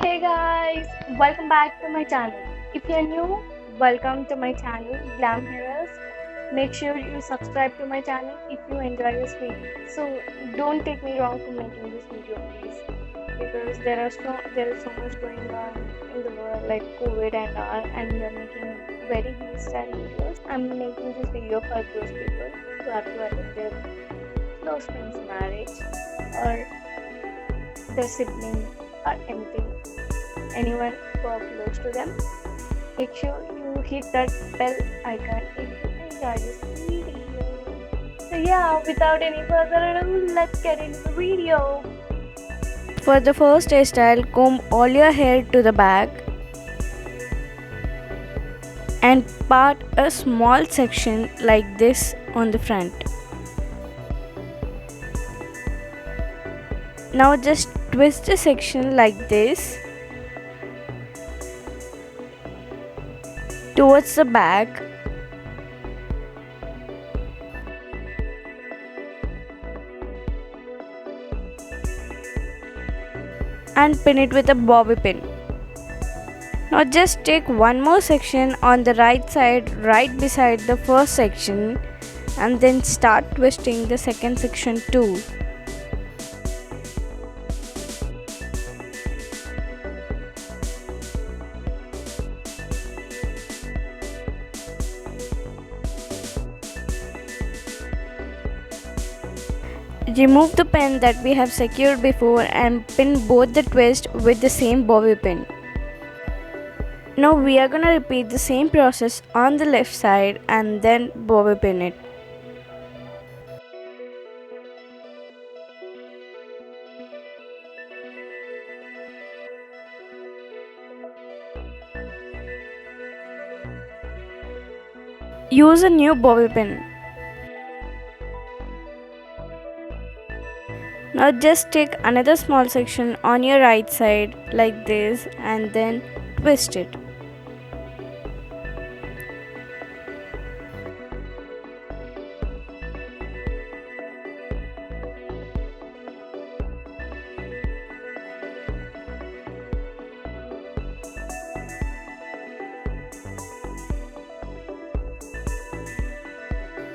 Hey guys, welcome back to my channel. If you're new, welcome to my channel Glam Heroes. Make sure you subscribe to my channel if you enjoy this video. So don't take me wrong for making this video, please, because there is so much going on in the world like COVID and all, and we are making very hairstyle videos. I'm making this video for those people who have to attend their close friend's marriage or their sibling or anyone who are close to them. Make sure you hit that bell icon if you enjoy this video. So yeah, without any further ado, let's get into the video. For the first hairstyle, comb all your hair to the back and part a small section like this on the front. Now just twist the section like this towards the back and pin it with a bobby pin. Now just take one more section on the right side right beside the first section and then start twisting the second section too. Remove the pin that we have secured before and pin both the twist with the same bobby pin. Now we are gonna repeat the same process on the left side and then bobby pin it. Use a new bobby pin. Now just take another small section on your right side like this and then twist it.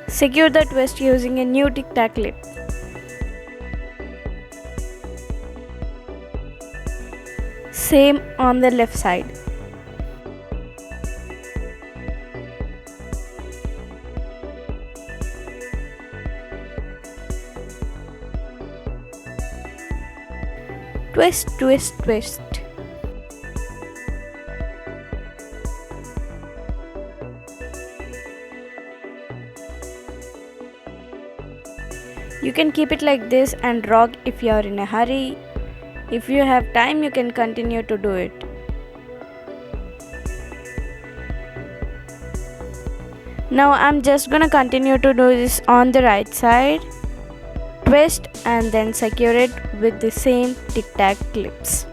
Secure the twist using a new tic tac clip. Same on the left side. Twist, twist, twist. You can keep it like this and rock if you are in a hurry. If you have time, you can continue to do it. Now I'm just gonna continue to do this on the right side. Twist and then secure it with the same tic tac clips.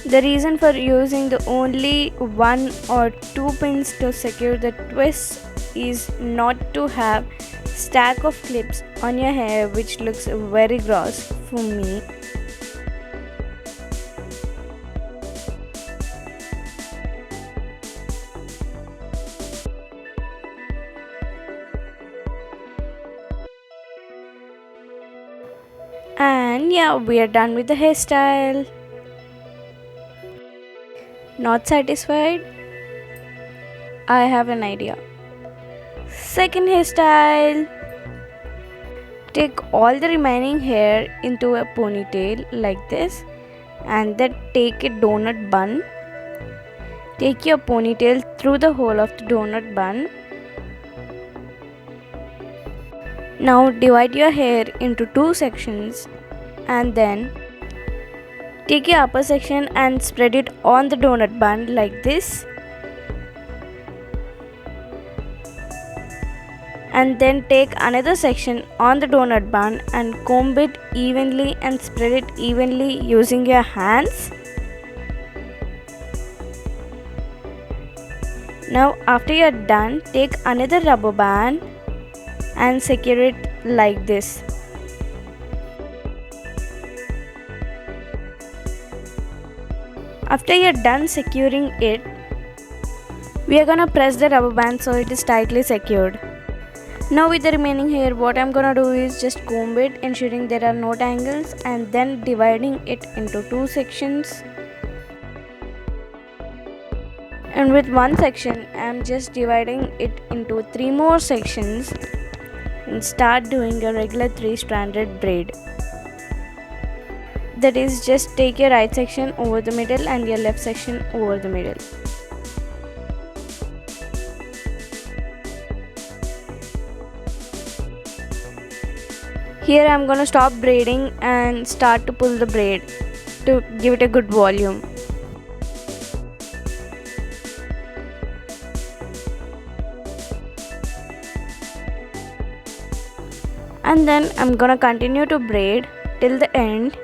The reason for using the only one or two pins to secure the twist is not to have stack of clips on your hair, which looks very gross for me. And yeah, we are done with the hairstyle. Not satisfied? I have an idea. Second hairstyle. Take all the remaining hair into a ponytail like this and then take a donut bun. Take your ponytail through the hole of the donut bun. Now divide your hair into two sections and then take your upper section and spread it on the donut bun like this. And then take another section on the donut bun and comb it evenly and spread it evenly using your hands. Now after you're done, take another rubber band and secure it like this. After you're done securing it, we are gonna press the rubber band so it is tightly secured. Now with the remaining hair, what I'm gonna do is just comb it, ensuring there are no tangles, and then dividing it into 2 sections. And with one section, I'm just dividing it into 3 more sections and start doing a regular 3-stranded braid. That is, just take your right section over the middle and your left section over the middle. Here I'm gonna stop braiding and start to pull the braid to give it a good volume. And then I'm gonna continue to braid till the end.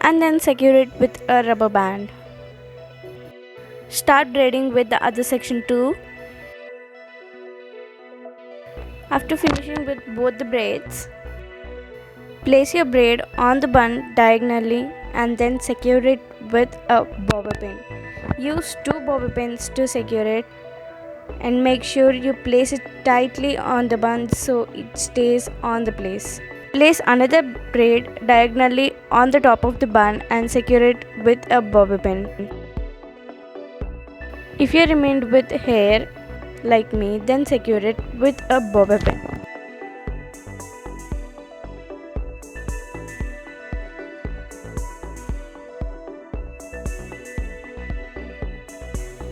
And then secure it with a rubber band. Start braiding with the other section too. After finishing with both the braids, place your braid on the bun diagonally and then secure it with a bobby pin. Use 2 bobby pins to secure it and make sure you place it tightly on the bun so it stays on the place. Place another braid diagonally on the top of the bun and secure it with a bobby pin. If you remained with hair like me, then secure it with a bobby pin.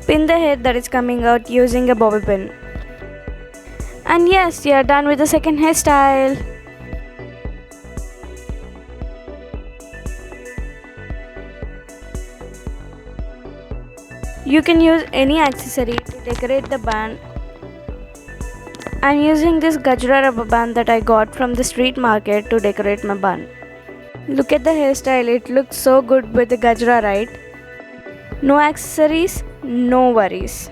Pin the hair that is coming out using a bobby pin. And yes, you are done with the second hairstyle. You can use any accessory to decorate the bun. I'm using this Gajra rubber band that I got from the street market to decorate my bun. Look at the hairstyle, it looks so good with the Gajra, right? No accessories, no worries.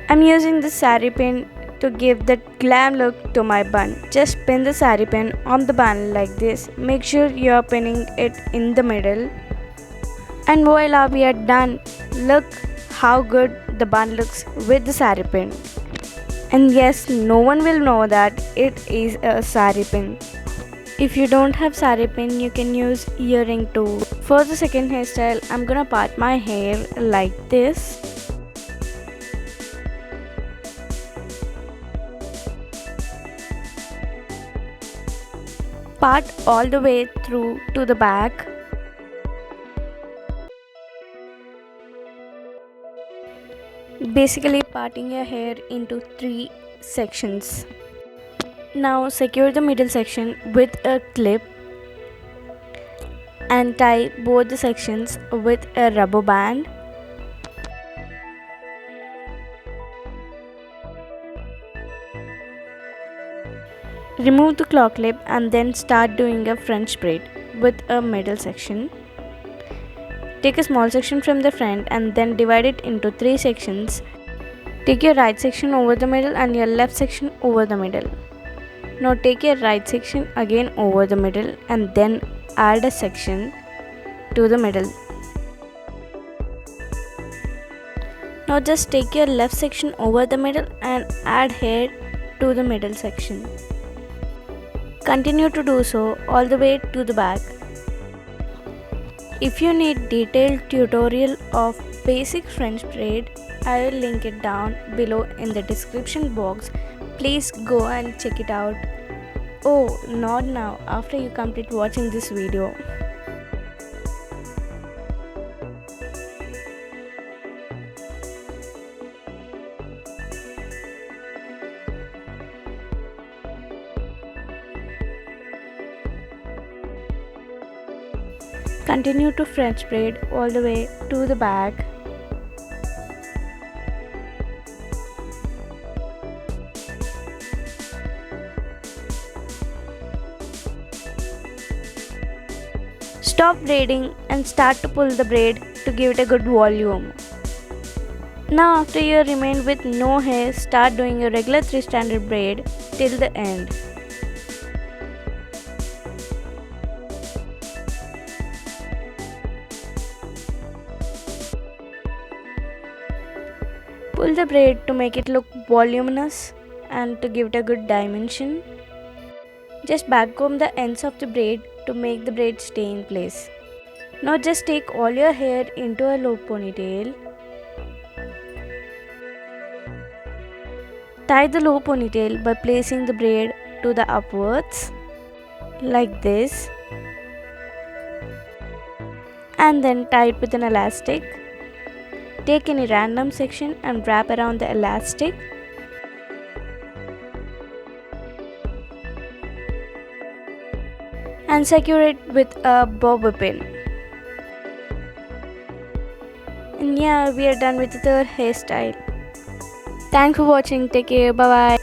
I'm using the sari pin to give that glam look to my bun. Just pin the sari pin on the bun like this. Make sure you are pinning it in the middle. And voila, we are done. Look how good the bun looks with the sari pin. And yes, no one will know that it is a sari pin. If you don't have sari pin, you can use earring too. For the second hairstyle, I'm gonna part my hair like this. Part all the way through to the back. Basically parting your hair into 3 sections. Now secure the middle section with a clip and tie both the sections with a rubber band. Remove the claw clip and then start doing a French braid with a middle section. Take a small section from the front and then divide it into 3 sections. Take your right section over the middle and your left section over the middle. Now take your right section again over the middle and then add a section to the middle. Now just take your left section over the middle and add hair to the middle section. Continue to do so all the way to the back. If you need detailed tutorial of basic French braid, I will link it down below in the description box. Please go and check it out. Oh, not now, after you complete watching this video. Continue to French braid all the way to the back. Stop braiding and start to pull the braid to give it a good volume. Now after you remain with no hair, start doing a regular 3-stranded braid till the end. Pull the braid to make it look voluminous and to give it a good dimension. Just backcomb the ends of the braid to make the braid stay in place. Now just take all your hair into a low ponytail. Tie the low ponytail by placing the braid to the upwards like this, and then tie it with an elastic. Take any random section and wrap around the elastic. And secure it with a bobby pin. And yeah, we are done with the third hairstyle. Thanks for watching. Take care. Bye bye.